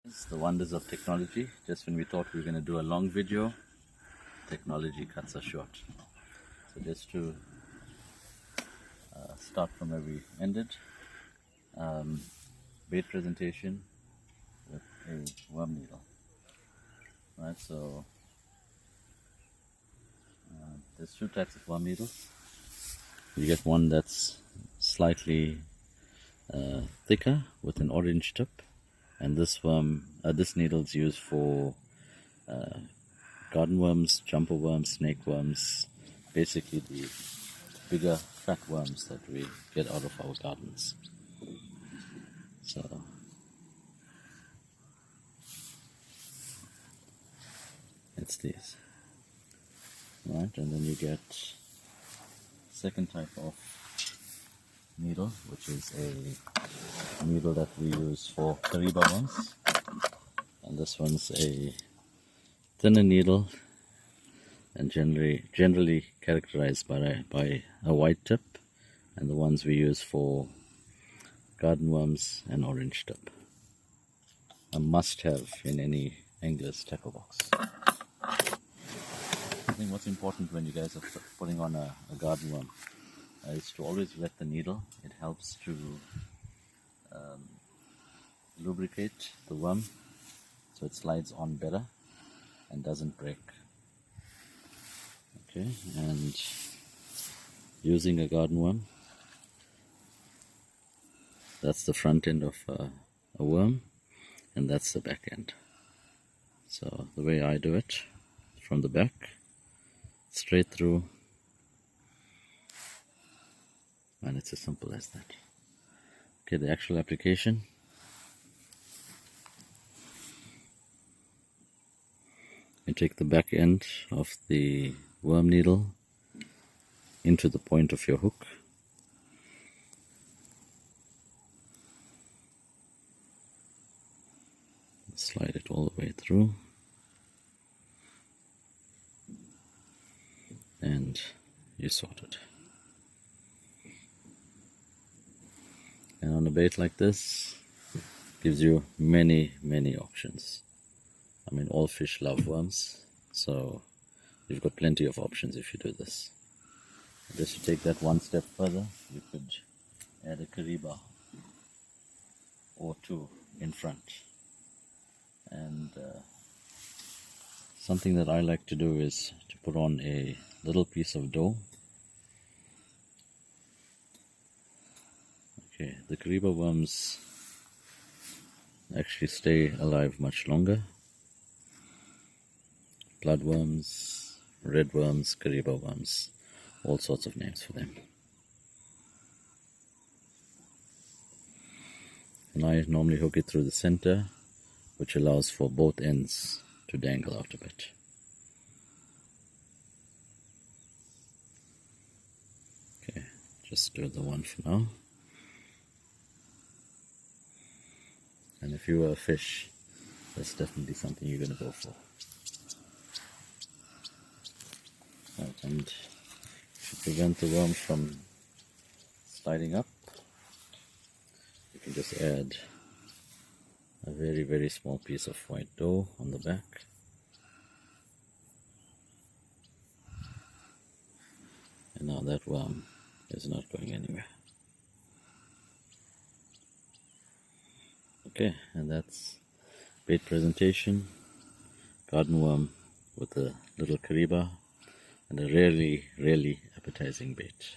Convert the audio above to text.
It's the wonders of technology. Just when we thought we were going to do a long video, technology cuts us short. So just to start from where we ended, bait presentation with a worm needle. Right, so there's two types of worm needles. You get one that's slightly thicker with an orange tip, and this needle is used for garden worms, jumper worms, snake worms, basically the bigger fat worms that we get out of our gardens. So it's these, right? And then you get second type of needle, which is a needle that we use for Kariba worms, and this one's a thinner needle and generally characterized by a white tip, and the ones we use for garden worms and orange tip. A must-have in any angler's tackle box. I think what's important when you guys are putting on a garden worm is to always wet the needle. It helps to lubricate the worm so it slides on better and doesn't break. Okay, and using a garden worm, that's the front end of a worm, and that's the back end. So the way I do it, from the back, straight through, and it's as simple as that. Okay, the actual application. You take the back end of the worm needle into the point of your hook. Slide it all the way through, and you sort it. And on a bait like this, gives you many options. I mean, all fish love worms, so you've got plenty of options if you do this. Just to take that one step further, you could add a Kariba or two in front. And something that I like to do is to put on a little piece of dough. Okay, the Kariba worms actually stay alive much longer. Bloodworms, red worms, Kariba worms, all sorts of names for them. And I normally hook it through the center, which allows for both ends to dangle out a bit. Okay, just do the one for now. And if you were a fish, that's definitely something you're going to go for. Right, and to prevent the worms from sliding up, you can just add a very small piece of white dough on the back. And now that worm is not going anywhere. Okay, and that's bait presentation, garden worm with a little Kariba and a really appetizing bait.